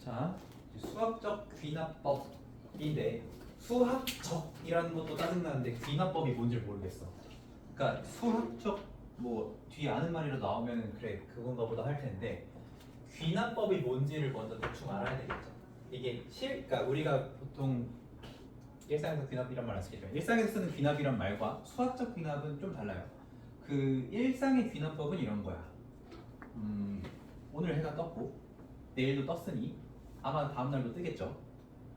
자, 수학적 귀납법인데 수학적이라는 것도 짜증나는데 귀납법이 뭔지 모르겠어. 그러니까 수학적 뭐 뒤에 아는 말이라도 나오면 그래 그건가 보다 할 텐데 귀납법이 뭔지를 먼저 대충 알아야 되겠죠. 이게 그러니까 우리가 보통 일상에서 귀납이란 말 안 쓰겠죠. 일상에서 쓰는 귀납이란 말과 수학적 귀납은 좀 달라요. 그 일상의 귀납법은 이런 거야. 오늘 해가 떴고 내일도 떴으니 아마 다음 날도 뜨겠죠.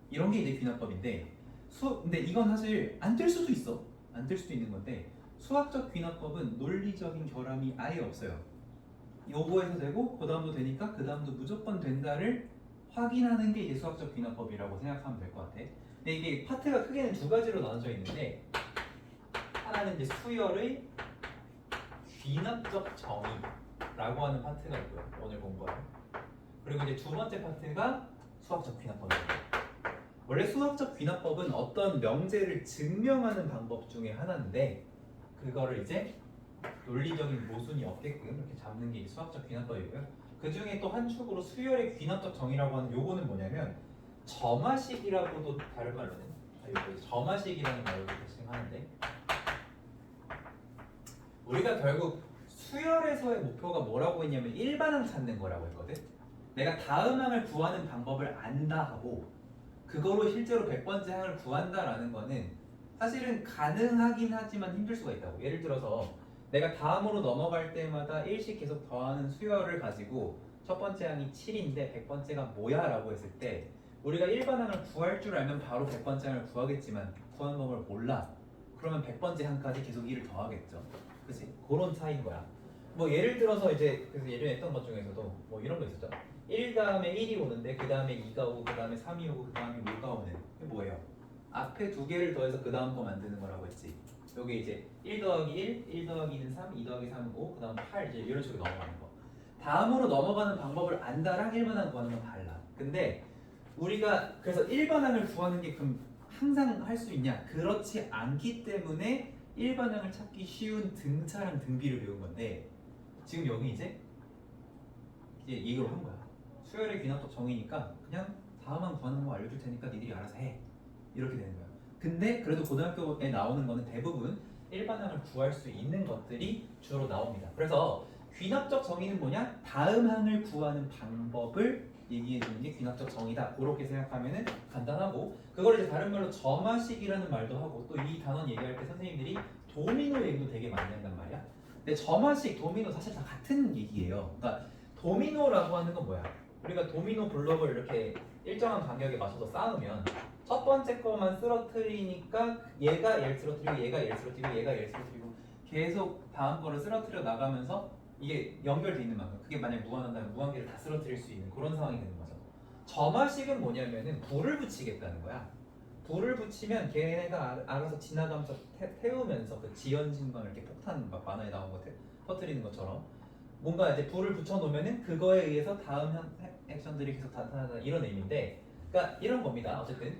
이런 게 이제 귀납법인데 근데 이건 사실 안 뜰 수도 있어. 안 뜰 수도 있는 건데 수학적 귀납법은 논리적인 결함이 아예 없어요. 요거에서 되고 그 다음도 되니까 그 다음도 무조건 된다를 확인하는 게 이제 수학적 귀납법이라고 생각하면 될 것 같아. 근데 이게 파트가 크게는 두 가지로 나눠져 있는데 하나는 이제 수열의 귀납적 정의라고 하는 파트가 있고요. 오늘 본 거예요. 그리고 이제 두 번째 파트가 수학적 귀납법이에요. 원래 수학적 귀납법은 어떤 명제를 증명하는 방법 중에 하나인데 그거를 이제 논리적인 모순이 없게끔 이렇게 잡는 게 수학적 귀납법이고요. 그 중에 또 한 축으로 수열의 귀납적 정의라고 하는 요거는 뭐냐면 점화식이라고도 다른 말로는 점화식이라는 말로 대칭하는데 우리가 결국 수열에서의 목표가 뭐라고 했냐면 일반항 찾는 거라고 했거든. 내가 다음 항을 구하는 방법을 안다 하고 그거로 실제로 100번째 항을 구한다라는 거는 사실은 가능하긴 하지만 힘들 수가 있다고. 예를 들어서 내가 다음으로 넘어갈 때마다 1씩 계속 더하는 수열을 가지고 첫 번째 항이 7인데 100번째가 뭐야? 라고 했을 때 우리가 일반항을 구할 줄 알면 바로 100번째 항을 구하겠지만 구하는 방법을 몰라. 그러면 100번째 항까지 계속 1을 더하겠죠. 그치? 그런 차이인 거야. 뭐 예를 들어서 이제 그래서 예전에 했던 것 중에서도 뭐 이런 거 있었죠. 1 다음에 1이 오는데 그 다음에 2가 오고 그 다음에 3이 오고 그 다음에 5가 오는 이게 뭐예요? 앞에 두 개를 더해서 그 다음 거 만드는 거라고 했지. 여기 이제 1 더하기 1, 1 더하기 2는 3, 2 더하기 3은 5, 그 다음 8 이제 이런 식으로 넘어가는 거. 다음으로 넘어가는 방법을 안다랑 1번항 구하는 건 달라. 근데 우리가 그래서 1번항을 구하는 게 그럼 항상 할 수 있냐? 그렇지 않기 때문에 1번항을 찾기 쉬운 등차랑 등비를 배운 건데 지금 여기 이제 이걸 한 거야. 수열의 귀납적 정의니까 그냥 다음항 구하는 거 알려줄 테니까 니들이 알아서 해. 이렇게 되는 거야. 근데 그래도 고등학교에 나오는 거는 대부분 일반항을 구할 수 있는 것들이 주로 나옵니다. 그래서 귀납적 정의는 뭐냐? 다음 항을 구하는 방법을 얘기해 주는 게 귀납적 정의다. 그렇게 생각하면은 간단하고 그걸 이제 다른 말로 점화식이라는 말도 하고 또 이 단원 얘기할 때 선생님들이 도미노 얘기도 되게 많이 한단 말이야. 근데 점화식, 도미노 사실 다 같은 얘기예요. 그러니까 도미노라고 하는 건 뭐야? 우리가 도미노 블록을 이렇게 일정한 간격에 맞춰서 쌓으면 첫 번째 거만 쓰러뜨리니까 얘가 얘를 쓰러뜨리고 얘가 얘를 쓰러뜨리고 얘가 얘를 쓰러뜨리고 계속 다음 거를 쓰러뜨려 나가면서 이게 연결돼 있는 만큼 그게 만약 무한한다면 무한계를 다 쓰러뜨릴 수 있는 그런 상황이 되는 거죠. 점화식은 뭐냐면은 불을 붙이겠다는 거야. 불을 붙이면 걔네가 알아서 지나가면서 태우면서 그 지연신광을 이렇게 폭탄 막 만화에 나온 거 터뜨리는 것처럼 뭔가 이제 불을 붙여놓으면은 그거에 의해서 다음 액션들이 계속 나타나는 이런 의미인데 그러니까 이런 겁니다. 어쨌든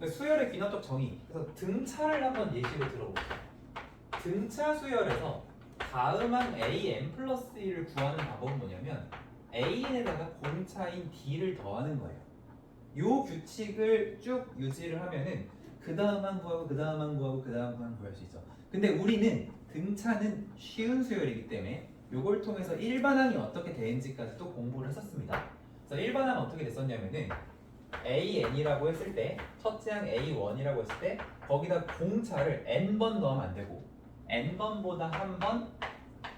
수열의 귀납적 정의. 그래서 등차를 한번 예시로 들어볼게요. 등차 수열에서 다음한 a(n 플러스 1을 구하는 방법은 뭐냐면 an에다가 공차인 d를 더하는 거예요. 요 규칙을 쭉 유지를 하면은 그 다음만 구하고 그 다음만 구하고 그 다음만 구할 수 있어. 근데 우리는 등차는 쉬운 수열이기 때문에 요걸 통해서 일반항이 어떻게 되는지까지 또 공부를 했었습니다. 그래서 일반항은 어떻게 됐었냐면은 AN이라고 했을 때 첫째 항 A1이라고 했을 때 거기다 공차를 n번 넣으면 안 되고 n번보다 한 번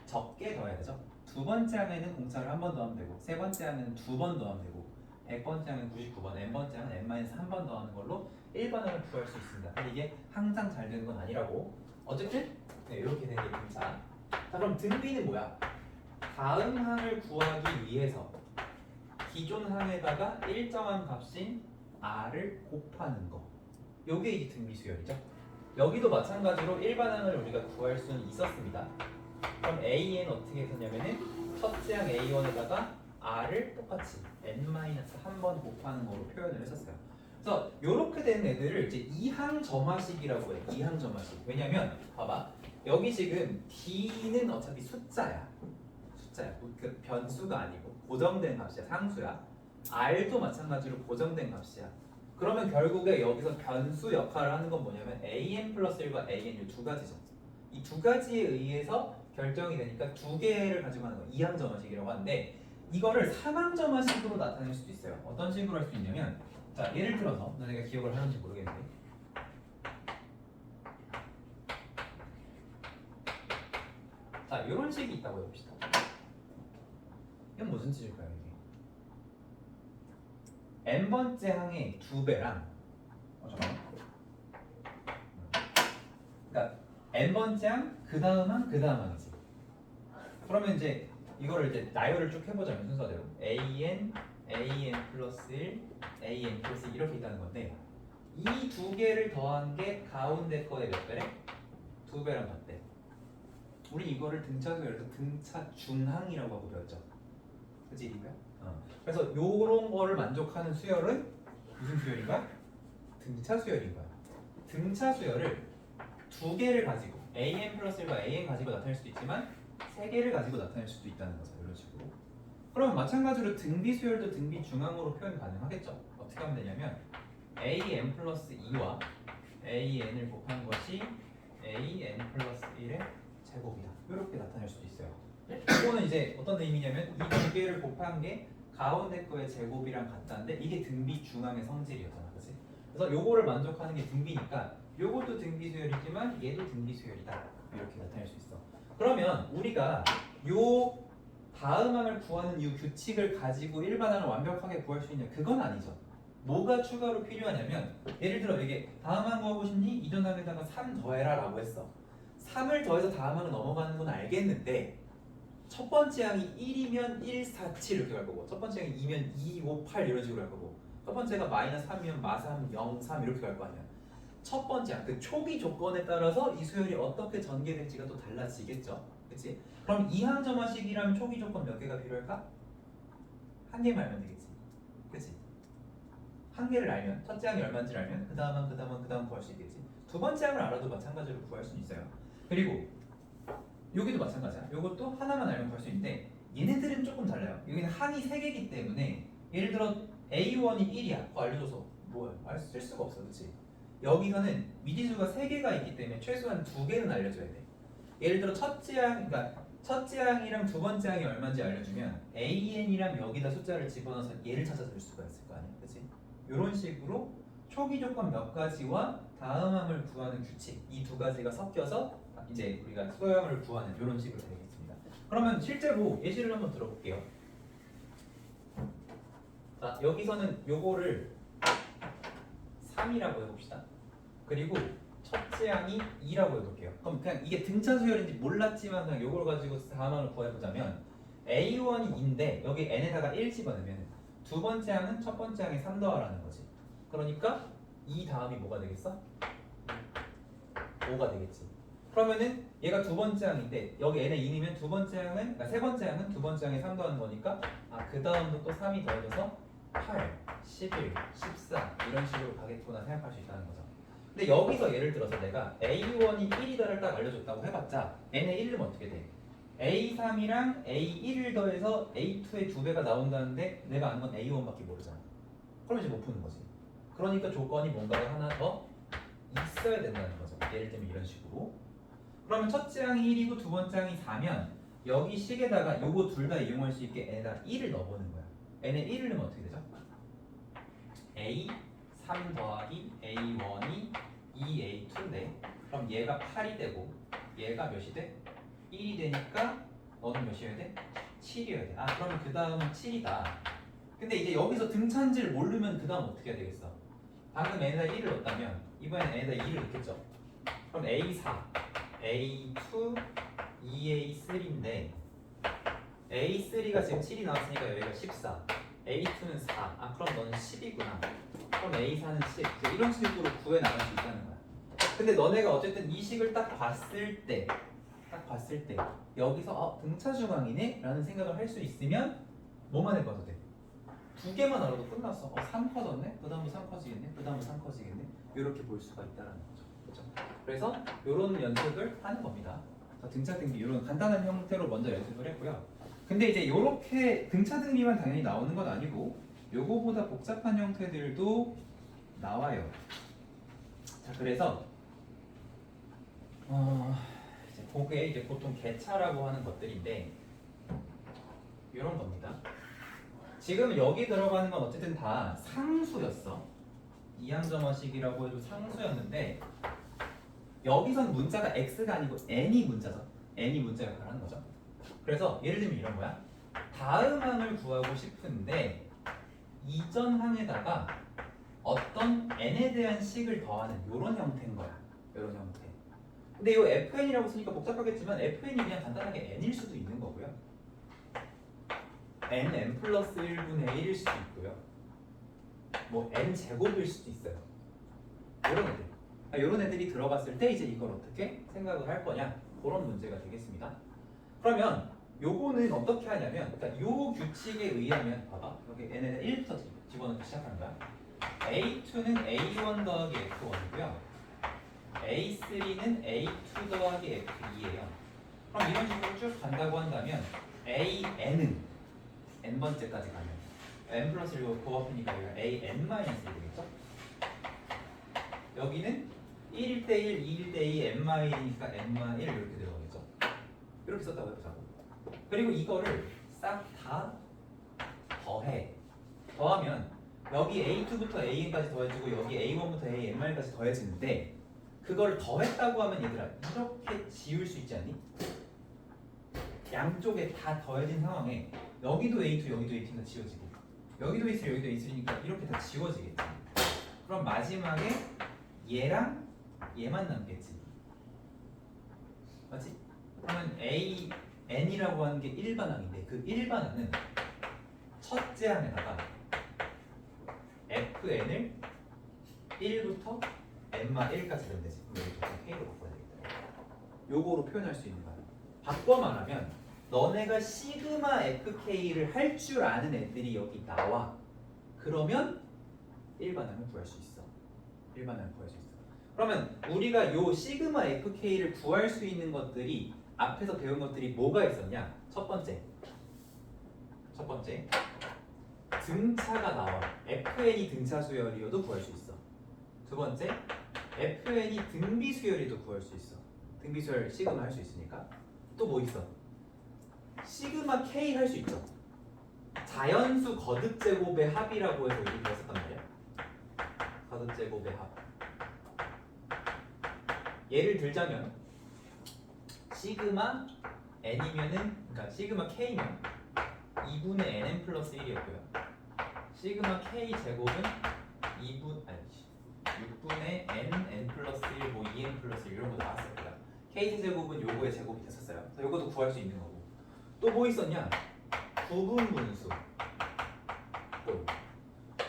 적게 더해야 되죠. 두 번째 항에는 공차를 한 번 더하면 되고 세 번째 항에는 두 번 더하면 되고 100번째 항은 99번, n번째 항은 n-1번 더하는 걸로 1번항을 구할 수 있습니다. 근데 이게 항상 잘 되는 건 아니라고. 어쨌든 네, 이렇게 되는 게 등차. 자 그럼 등비는 뭐야? 다음 항을 구하기 위해서 기존 항에다가 일정한 값인 r을 곱하는 거. 요게 이제 등비 수열이죠. 여기도 마찬가지로 일반항을 우리가 구할 수는 있었습니다. 그럼 AN 어떻게 했었냐면은 첫째 항 A1에다가 r을 똑같이 n-1번 곱하는 거로 표현을 했었어요. 그래서 이렇게 된 애들을 이제 이항 점화식이라고 해. 이항 점화식. 왜냐면 봐봐. 여기 지금 d는 어차피 숫자야. 숫자야. 그 변수가 아니고 고정된 값이야. 상수야. r도 마찬가지로 고정된 값이야. 그러면 결국에 여기서 변수 역할을 하는 건 뭐냐면 an 플러스 1과 an 이 두 가지죠. 이 두 가지에 의해서 결정이 되니까 두 개를 가지고 하는 거 이항점화식이라고 하는데 이거를 삼항점화식으로 나타낼 수도 있어요. 어떤 식으로 할 수 있냐면 자 예를 들어서 너네가 기억을 하는지 모르겠는데 자 이런 식이 있다고 해봅시다. 이건 무슨 뜻일까요 이게? n번째 항의 2배랑 잠깐만 그러니까 n번째 항, 그 다음 항, 그 다음 항이지. 그러면 이제 이거를 이제 나열을 쭉 해보자면 순서대로 an, an 플러스 1, an 플러스 1 이렇게 있다는 건데 이 두 개를 더한 게 가운데 거의 몇 배래? 2배랑 같대. 우리 이거를 등차수열에서 등차 중항이라고 하고 배웠죠. 그치 이거야? 그래서 요런 거를 만족하는 수열은 무슨 수열인가? 등차 수열인 거야. 등차 수열을 두 개를 가지고 an 플러스 1과 an 가지고 나타낼 수도 있지만 세 개를 가지고 나타낼 수도 있다는 거죠. 이런 식으로. 그럼 마찬가지로 등비 수열도 등비 중항으로 표현 가능하겠죠. 어떻게 하면 되냐면 an 플러스 2와 an을 곱한 것이 an 플러스 1의 제곱이다. 이렇게 나타낼 수도 있어요. 이거는 이제 어떤 의미냐면 이 두 개를 곱한 게 가운데 거의 제곱이랑 같다는데 이게 등비 중항의 성질이었잖아, 그렇지? 그래서 요거를 만족하는 게 등비니까 요것도 등비 수열이지만 얘도 등비 수열이다. 이렇게 나타낼 수 있어. 그러면 우리가 요 다음항을 구하는 이 규칙을 가지고 일반항을 완벽하게 구할 수 있냐? 그건 아니죠. 뭐가 추가로 필요하냐면 예를 들어 이게 다음항 구하고 싶니? 이전항에다가 3 더해라 라고 했어. 3을 더해서 다음항을 넘어가는 건 알겠는데 첫 번째 항이 1이면 1, 4, 7 이렇게 갈 거고 첫 번째 항이 2면 2, 5, 8 이런 식으로 갈 거고 첫 번째가 마이너스 3이면 마3, 0, 3 이렇게 갈 거 아니야. 첫 번째 항, 그 초기 조건에 따라서 이 수열이 어떻게 전개될지가 또 달라지겠죠. 그치? 그럼 이항점화식이라면 초기 조건 몇 개가 필요할까? 한 개만 알면 되겠지. 그치? 한 개를 알면 첫째 항이 얼마인지를 알면 그 다음 항, 그 다음 항, 그 다음 구할 수 있겠지. 두 번째 항을 알아도 마찬가지로 구할 수 있어요. 그리고 여기도 마찬가지야. 이것도 하나만 알면 구할 수 있는데 얘네들은 조금 달라요. 여기는 항이 3개이기 때문에 예를 들어 A1이 1이야. 그거 알려줘서 뭐야? 쓸 수가 없어. 그치? 여기서는 미지수가 3개가 있기 때문에 최소한 2개는 알려줘야 돼. 예를 들어 첫째 항, 그러니까 첫째 항이랑 두 번째 항이 얼마인지 알려주면 AN이랑 여기다 숫자를 집어넣어서 얘를 찾아줄 수가 있을 거 아니야. 그치? 이런 식으로 초기 조건 몇 가지와 다음 항을 구하는 규칙 이 두 가지가 섞여서 이제 우리가 수형을 구하는 이런 식으로 되겠습니다. 그러면 실제로 예시를 한번 들어볼게요. 자, 여기서는 요거를 3이라고 해봅시다. 그리고 첫째 항이 2라고 해볼게요. 그럼 그냥 이게 등차 수열인지 몰랐지만 그냥 요걸 가지고 다음 항을 구해보자면 A1이 2인데 여기 n에다가 1 집어넣으면 두 번째 항은 첫 번째 항에 3 더하라는 거지. 그러니까 2 다음이 뭐가 되겠어? 5가 되겠지. 그러면은 얘가 두 번째 항인데 여기 n에 2이면 두 번째 항은 그러니까 세 번째 항은 두 번째 항에 3 더하는 거니까 그 다음도 또 3이 더해져서 8, 11, 14 이런 식으로 가겠구나 생각할 수 있다는 거죠. 근데 여기서 예를 들어서 내가 A1이 1이다를 딱 알려줬다고 해봤자 n에 1은 어떻게 돼? A3이랑 A1을 더해서 A2의 2배가 나온다는데 내가 아는 건 A1밖에 모르잖아. 그럼 이제 못 푸는 거지. 그러니까 조건이 뭔가가 하나 더 있어야 된다는 거죠. 예를 들면 이런 식으로. 그러면 첫째 항이 1이고 두 번째 항이 4면 여기 식에다가 요거 둘 다 이용할 수 있게 n에다 1을 넣어보는 거야. n에 1을 넣으면 어떻게 되죠? A 3 더하기 A1이 2A2인데 그럼 얘가 8이 되고 얘가 몇이 돼? 1이 되니까 너는 몇이어야 돼? 7이어야 돼. 그러면 그 다음은 7이다. 근데 이제 여기서 등차인지를 모르면 그 다음 어떻게 해야 되겠어? 방금 n에다 1을 넣었다면 이번엔 n에다 2를 넣겠죠. 그럼 A4, A2, 2A3인데 A3가 지금 7이 나왔으니까 여기가 14 A2는 4 그럼 너는 10이구나. 그럼 A4는 10 이런 식으로 구해 나갈 수 있다는 거야. 근데 너네가 어쨌든 이 식을 딱 봤을 때 여기서 등차 중앙이네? 라는 생각을 할 수 있으면 뭐만 해봐도 돼? 두 개만 알아도 끝났어. 3 커졌네? 그 다음도 3 커지겠네? 그 다음도 3 커지겠네? 이렇게 볼 수가 있다는 거죠. 그렇죠? 그래서 이런 연습을 하는 겁니다. 등차 등비 이런 간단한 형태로 먼저 연습을 했고요. 근데 이제 이렇게 등차 등비만 당연히 나오는 건 아니고 요거보다 복잡한 형태들도 나와요. 자, 그래서 이제 그게 이제 보통 개차라고 하는 것들인데 이런 겁니다. 지금 여기 들어가는 건 어쨌든 다 상수였어. 이항점화식이라고 해도 상수였는데 여기선 문자가 x가 아니고 n이 문자죠. n이 문자 역할을 하는 거죠. 그래서 예를 들면 이런 거야. 다음 항을 구하고 싶은데 이전 항에다가 어떤 n에 대한 식을 더하는 이런 형태인 거야. 이런 형태. 근데 이 fn이라고 쓰니까 복잡하겠지만 fn이 그냥 간단하게 n일 수도 있는 거고요. n 플러스 1분의 1일 수도 있고요. 뭐 n 제곱일 수도 있어요. 이런 애들. 이런 애들이 들어갔을 때 이제 이걸 어떻게 생각을 할 거냐, 그런 문제가 되겠습니다. 그러면 요거는 어떻게 하냐면, 그러니까 요 규칙에 의하면 봐봐, 여기 n에는 1부터 집어넣기 시작하는 거야. A2는 A1 더하기 F1이고요. A3는 A2 더하기 F2예요. 그럼 이런 식으로 쭉 간다고 한다면 AN은 n번째까지 가면 n 플러스 1고 코앞이니까 여기가 AN 마이너스 1 되겠죠? 여기는 1일 때 1, 2일 때 2, n-1이니까 n-1 이렇게 들어가겠죠? 이렇게 썼다고 해보자고. 그리고 이거를 싹 다 더해. 더하면 여기 a2부터 an까지 더해지고 여기 a1부터 an-까지 더해지는데 그걸 더했다고 하면 얘들아 이렇게 지울 수 있지 않니? 양쪽에 다 더해진 상황에 여기도 a2, 여기도 a2가 지워지고 여기도 a3, 여기도 a3니까 이렇게 다 지워지겠지. 그럼 마지막에 얘랑 얘만 남겠지. 맞지? 그러면 a, n이라고 하는 게 일반항인데 그 일반항은 첫째 항에다가 fn을 1부터 n-1까지 넣으면 되지. 그럼 여기 k로 바꿔야 되겠다. 요거로 표현할 수 있는 거야. 바꿔 말하면 너네가 시그마 fk를 할 줄 아는 애들이 여기 나와. 그러면 일반항을 구할 수 있어. 일반항을 구할 수 있어. 그러면 우리가 요 시그마 fk를 구할 수 있는 것들이 앞에서 배운 것들이 뭐가 있었냐? 첫 번째 등차가 나와. fn이 등차 수열이어도 구할 수 있어. 두 번째 fn이 등비 수열이도 구할 수 있어. 등비 수열 시그마 할 수 있으니까. 또 뭐 있어? 시그마 k 할 수 있죠. 자연수 거듭 제곱의 합이라고 해서 우리 배웠었단 말이야. 거듭 제곱의 합. 예를 들자면 시그마 n이면은, 그러니까 시그마 k면 2분의 nn 플러스 1이었고요. 시그마 k 제곱은 6분의 nn 플러스 1, 뭐 2n 플러스 1 이런 거 나왔을 거야. k 제곱은 요거의 제곱이 됐었어요. 그래서 요것도 구할 수 있는 거고. 또 뭐 있었냐? 구분분수.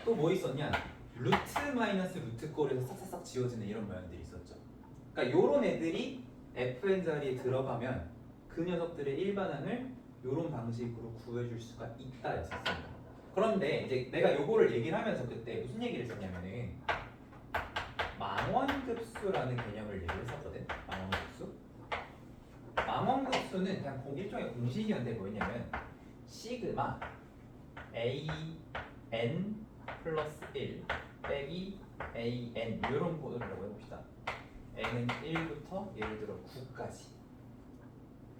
또 뭐 있었냐? 루트 마이너스 루트 꼴에서 싹싹싹 지워지는 이런 모양들이 있었죠. 그러니까 요런 애들이 fn 자리에 들어가면 그 녀석들의 일반항을 요런 방식으로 구해줄 수가 있다였었습니다. 그런데 이제 내가 요거를 얘기를 하면서 그때 무슨 얘기를 했었냐면은 망원급수라는 개념을 얘기를 했었거든. 망원급수는 그냥 일종의 공식이었는데 뭐였냐면 시그마 an 플러스 1 빼기 an 이런 거라고 해봅시다. n은 1부터 예를 들어 9까지.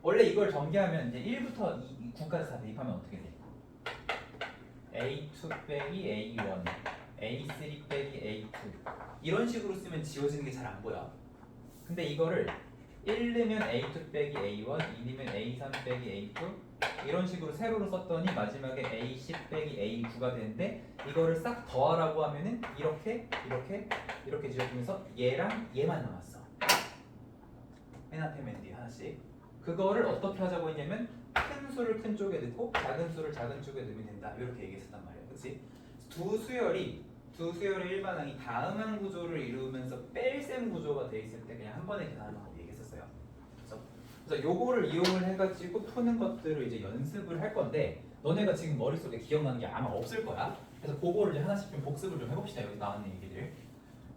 원래 이걸 전개하면 이제 1부터 9까지 다 대입하면 어떻게 돼? a2 빼기 a1, a3 빼기 a2 이런 식으로 쓰면 지워지는 게 잘 안 보여. 근데 이거를 1 넣으면 a2 빼기 a1, 2 넣으면 a3 빼기 a2 이런 식으로 세로로 썼더니 마지막에 a10 빼기 a9가 되는데 이거를 싹 더하라고 하면은 이렇게 지워지면서 얘랑 얘만 남았어. 맨 앞에 맨 뒤에 하나씩. 그거를 어떻게 하자고 했냐면 큰 수를 큰 쪽에 넣고 작은 수를 작은 쪽에 넣으면 된다. 이렇게 얘기했었단 말이야. 그치? 두 수열의 일반항이 다음항 구조를 이루면서 뺄셈 구조가 돼 있을 때 그냥 한 번에 계산하는 거 얘기했었어요. 그래서 요거를 이용을 해가지고 푸는 것들을 이제 연습을 할 건데 너네가 지금 머릿속에 기억나는 게 아마 없을 거야. 그래서 그거를 이제 하나씩 좀 복습을 좀 해봅시다. 여기 나오는 얘기들.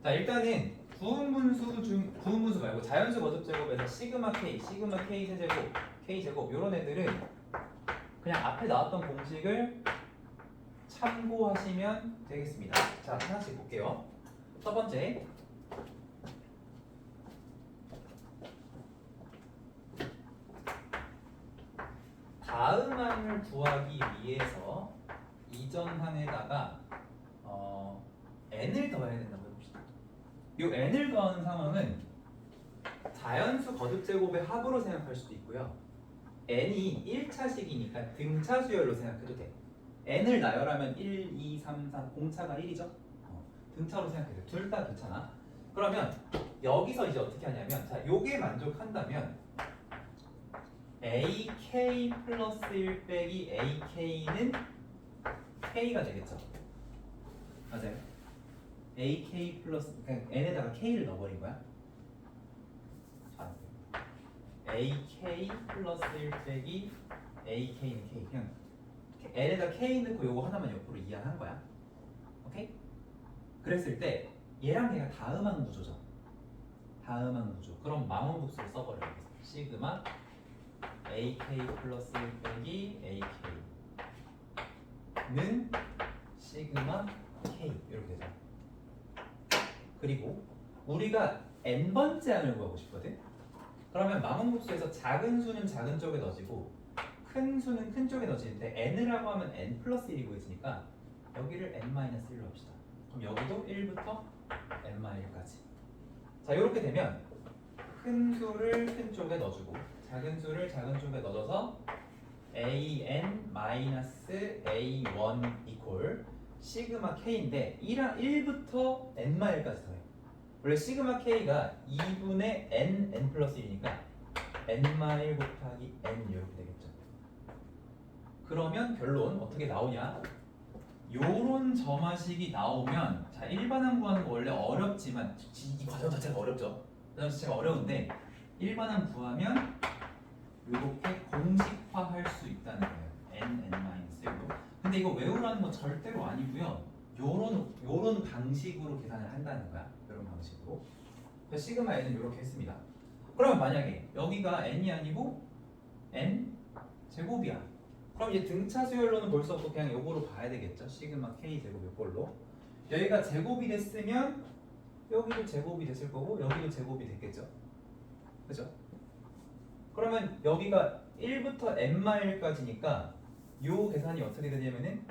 자, 일단은 구분분수 말고 자연수 거듭 제곱에서 시그마 k 세제곱, k 제곱 이런 애들은 그냥 앞에 나왔던 공식을 참고하시면 되겠습니다. 자, 하나씩 볼게요. 첫 번째, 다음 항을 구하기 위해서 이전 항에다가 n을 더해야 된다고 해봅시다. 이 n을 더하는 상황은 자연수 거듭 제곱의 합으로 생각할 수도 있고요. n이 1차식이니까 등차 수열로 생각해도 돼. n을 나열하면 1, 2, 3, 4, 공차가 1이죠? 등차로 생각해도 돼. 둘 다 괜찮아. 그러면 여기서 이제 어떻게 하냐면, 자, 요게 만족한다면 AK 플러스 1 빼기 AK는 K가 되겠죠? 맞아요? AK 플러스, 그냥 n에다가 K를 넣어버린 거야. 자, AK 플러스 1 빼기 AK는 K. 그냥 n에다 K 넣고 요거 하나만 옆으로 이해한 거야. 오케이? 그랬을 때 얘랑 얘가 다음항 구조죠. 다음항 구조. 그럼 망원급수를 써버려요. 시그마 AK 플러스 1 빼기 AK는 시그마 K 이렇게 되죠. 그리고 우리가 n번째 항을 구하고 싶거든. 그러면 망원급수에서 작은 수는 작은 쪽에 넣어지고 큰 수는 큰 쪽에 넣어지는데 n이라고 하면 n 플러스 1이 구해지니까 여기를 n-1로 합시다. 그럼 여기도 1부터 n-1까지. 자, 이렇게 되면 큰 수를 큰 쪽에 넣어주고 작은 수를 작은 쪽에 넣어줘서 an-a1 이퀄 시그마 k인데 1부터 n-1까지 더해. 원래 시그마 k가 2분의 n 플러스 1이니까 n-1 곱하기 n 이렇게 되겠죠. 그러면 결론 어떻게 나오냐? 요런 점화식이 나오면, 자, 일반항 구하는 거 원래 어렵지만 이 과정 자체가 어렵죠. 과정 자체가 어려운데 일반항 구하면 이렇게 공식화할 수 있다는 거예요. n-1로. 근데 이거 외우라는 건 절대로 아니고요. 요런 방식으로 계산을 한다는 거야. 이런 방식으로. 그래서 시그마 n은 이렇게 했습니다. 그러면 만약에 여기가 n이 아니고 n 제곱이야. 그럼 이제 등차 수열로는 볼 수 없고 그냥 요거로 봐야 되겠죠. 시그마 k 제곱 요걸로. 여기가 제곱이 됐으면 여기도 제곱이 됐을 거고 여기도 제곱이 됐겠죠. 그죠? 그러면 여기가 1부터 n-1까지니까 요 계산이 어떻게 되냐면은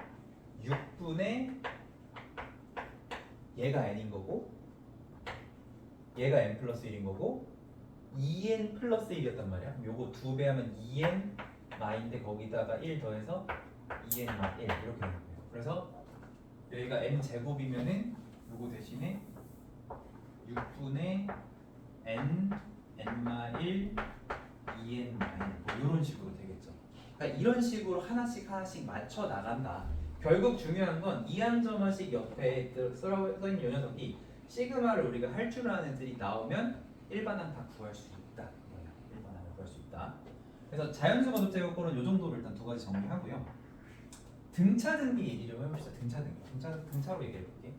6분의 얘가 n인 거고 얘가 n 플러스 1인 거고 2n 플러스 1이었단 말이야. 그럼 요거 2배 하면 2n 마인데 거기다가 1 더해서 2n 마 1 이렇게 되는 거예요. 그래서 여기가 n 제곱이면은 요거 대신에 6분의 n 마 1 2n 마 1 뭐 이런 식으로 되겠죠. 그러니까 이런 식으로 하나씩 맞춰 나간다. 결국 중요한 건 이항점화식 옆에 써있는 요 녀석이 시그마를 우리가 할 줄 아는 애들이 나오면 일반항 다 구할 수 있다. 일반항을 구할 수 있다. 그래서 자연수 거듭 제곱꼴은 이 정도로 일단 두 가지 정리하고요. 등차 등비 얘기 좀 해봅시다. 등차 등비. 등차로 얘기해 볼게.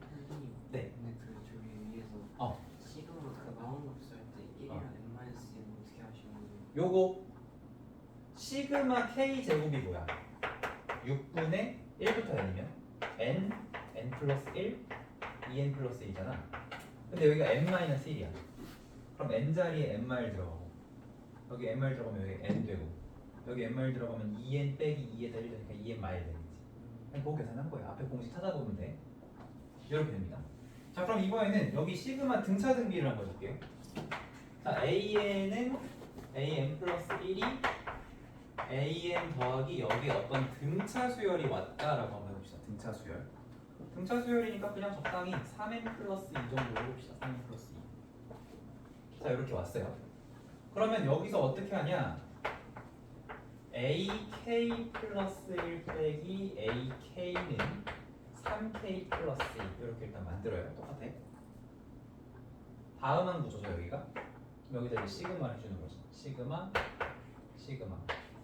네. 근데 그 저기 위에서 시그마 그 망원급수 할 때 1이랑 n-1은 어떻게 하시는 거예요? 요거 시그마 k 제곱이 뭐야? 6분의 1부터 n이면 n 플러스 1, 2n 플러스 1이잖아. 근데 여기가 n-1이야. 그럼 n 자리에 n-1 들어가고 여기 n-1 들어가면 여기 n 되고 여기 n-1 들어가면 2n 빼기 2에다 1 되니까 2n-1 되겠지. 그냥 그거 계산한 거예요. 앞에 공식 찾아보면 돼. 이렇게 됩니다. 자, 그럼 이번에는 여기 시그마 등차 등비를 한번 해볼게요. 자, an은 an 플러스 1이 an 더하기 여기에 어떤 등차 수열이 왔다라고 한번 해봅시다. 등차 수열. 등차 수열이니까 그냥 적당히 3n 플러스 2 정도로 해봅시다. 3n 플러스 2. 자, 이렇게 왔어요. 그러면 여기서 어떻게 하냐? AK 플러스 1 빼기 AK는 3K 플러스 2 이렇게 일단 만들어요. 똑같아. 다음항 구조죠 여기가. 여기다 이제 시그마를 주는 거지. 시그마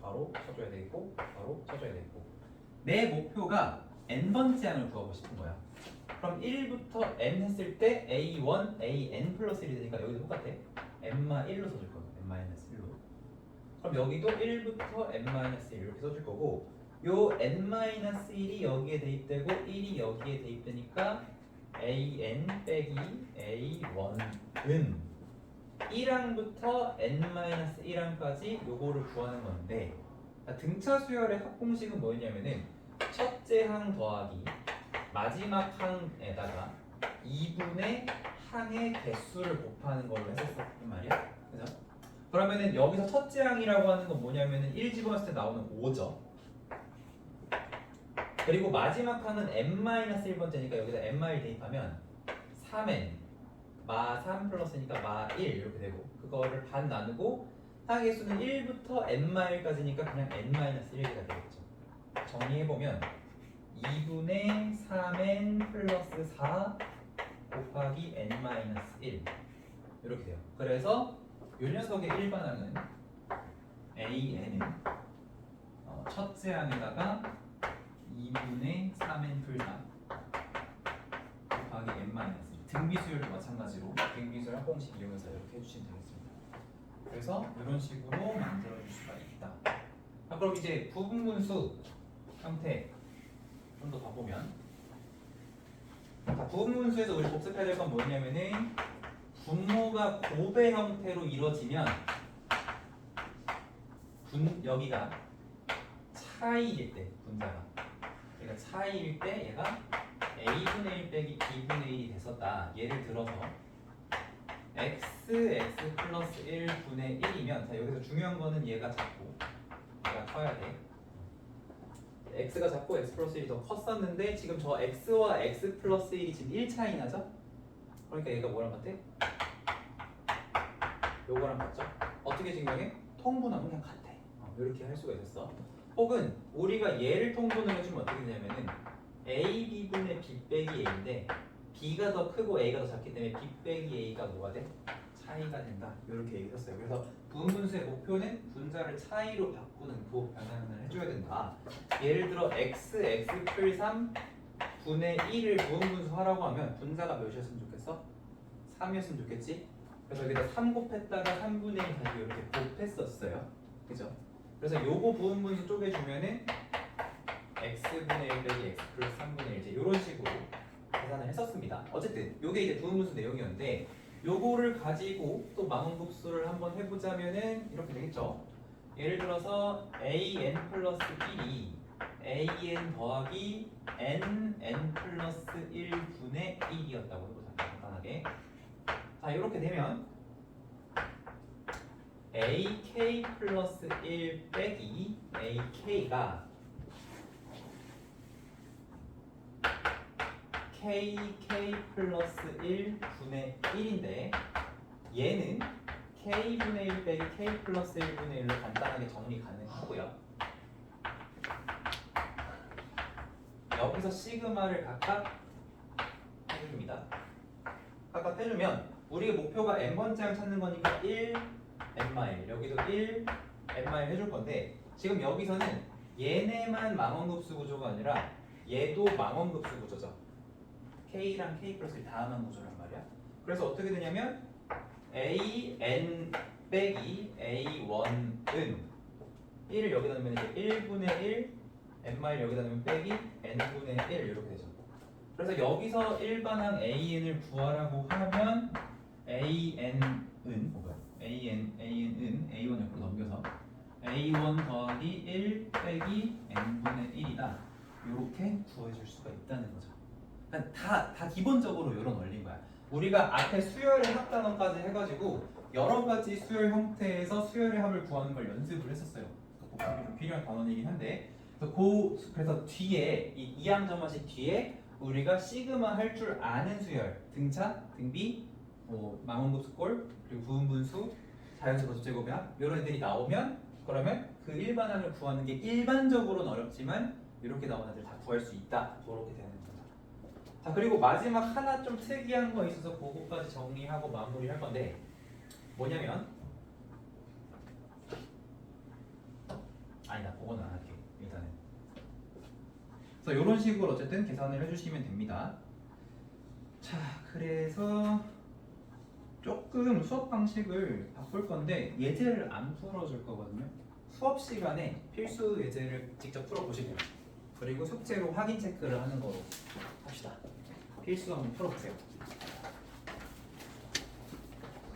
괄호 쳐줘야 되고 괄호 쳐줘야 되고. 내 목표가 n번째 항을 구하고 싶은 거야. 그럼 1부터 n 했을 때 a1, an 플러스 1이 되니까 여기도 똑같아. n마 1로 써줄 거야. n-1로. 그럼 여기도 1부터 n-1 이렇게 써줄 거고 요 n-1이 여기에 대입되고 1이 여기에 대입되니까 an 빼기 a1은 1항부터 n-1항까지 요거를 구하는 건데 등차 수열의 합공식은 뭐였냐면은 첫째 항 더하기 마지막 항에다가 2분의 항의 개수를 곱하는 걸로 했었단 말이야. 그죠? 그러면은 여기서 첫째 항이라고 하는 건 뭐냐면은 1 집어넣었을 때 나오는 5죠. 그리고 마지막 항은 n-1번째니까 여기다 n-1 대입하면 3n 마3 플러스니까 마1 이렇게 되고 그거를 반 나누고 항의 수는 1부터 n-1까지니까 그냥 n-1가 되겠죠. 정리해보면 2분의 3n 플러스 4 곱하기 n-1 이렇게 돼요. 그래서 이 녀석의 일반항은 an은 첫째 항에다가 2분의 3n 풀 4 곱하기 n-1 등비수열도 마찬가지로 등비수열 합공식 이용해서 이렇게 해주시면 되겠습니다. 그래서 이런 식으로 만들어줄 수가 있다. 그럼 이제 부분분수 형태 좀 더 봐보면 부분분수에서 우리 복습해야 될 건 뭐냐면은 분모가 곱의 형태로 이루어지면 여기가 차이일 때 분자가 그러니까 차이일 때 얘가 a분의 1 빼기 b분의 1이 됐었다. 예를 들어서 x 플러스 1분의 1이면 자 여기서 중요한 거는 얘가 작고 얘가 커야 돼. x가 작고 x 플러스 1이 더 컸었는데 지금 저 x와 x 플러스 1이 지금 1 차이 나죠? 그러니까 얘가 뭐랑 같아? 요거랑 같죠? 어떻게 증명해? 통분하면 그냥 같아. 이렇게 할 수가 있었어. 혹은 우리가 얘를 통분을 해주면 어떻게 되냐면은 a b분의 b 빼기 a인데 b가 더 크고 a가 더 작기 때문에 b 빼기 a가 뭐가 돼? 차이가 된다. 이렇게 얘기했었어요. 그래서 부분분수의 목표는 분자를 차이로 바꾸는 그 변환을 해줘야 된다. 예를 들어 x 풀 3 분의 1을 부분분수 하라고 하면 분자가 몇이었으면 좋겠어? 3이었으면 좋겠지? 그래서 여기다 3 곱했다가 3분의 1 다시 이렇게 곱했었어요. 그죠? 그래서 요거 부분분수 쪼개주면은 x분의 1 빼기 x 플러스 3분의 1 이제 이런 식으로 계산을 했었습니다. 어쨌든 요게 이제 부분분수 내용이었는데 요거를 가지고 또 망원급수를 한번 해보자면은 이렇게 되겠죠. 예를 들어서 an 플러스 1이 an 더하기 n 플러스 1분의 1이었다고 해보자. 간단하게. 자 이렇게 되면 ak 플러스 1 빼기 ak가 kk 플러스 1분의 1인데 얘는 k분의 1 빼기 k 플러스 1분의 1로 간단하게 정리 가능하고요. 여기서 시그마를 각각 해줍니다. 각각 해주면 우리의 목표가 n번째를 찾는 거니까 1, n-1 여기도 1, n-1 해줄 건데 지금 여기서는 얘네만 망원급수 구조가 아니라 얘도 망원급수 구조죠. k랑 k 플러스 1 다음한 구조란 말이야. 그래서 어떻게 되냐면 a, n 빼기 a1은 1을 여기다 넣으면 이제 1분의 1, n-1 여기다 넣으면 빼기 n분의 1 이렇게 되죠. 그래서 여기서 일반항 an을 구하라고 하면 an은 an은 a1 옆으로 넘겨서 a1 더하기 1 빼기 n분의 1이다. 이렇게 구해줄 수가 있다는 거죠. 그러니까 다 기본적으로 이런 원리인 거야. 우리가 앞에 수열의 합단원까지 해가지고 여러 가지 수열 형태에서 수열의 합을 구하는 걸 연습을 했었어요. 좀 필요한 단원이긴 한데 그래서 뒤에 이 2항 점화식 뒤에 우리가 시그마 할 줄 아는 수열 등차, 등비, 뭐 망원급수꼴 그리고 부분분수, 자연수 거듭제곱합 이런 애들이 나오면 그러면 그 일반항을 구하는 게 일반적으로는 어렵지만 이렇게 나오는 애들 다 구할 수 있다. 그렇게 되는 거죠. 자 그리고 마지막 하나 좀 특이한 거 있어서 그거까지 정리하고 마무리할 건데 뭐냐면 아니다 그거는 안 할게 일단은. 그래서 이런 식으로 어쨌든 계산을 해주시면 됩니다. 자 그래서 조금 수업 방식을 바꿀 건데 예제를 안 풀어줄 거거든요. 수업 시간에 필수 예제를 직접 풀어보시고요. 그리고 숙제로 확인 체크를 하는 거로 합시다. 필수 한번 풀어보세요.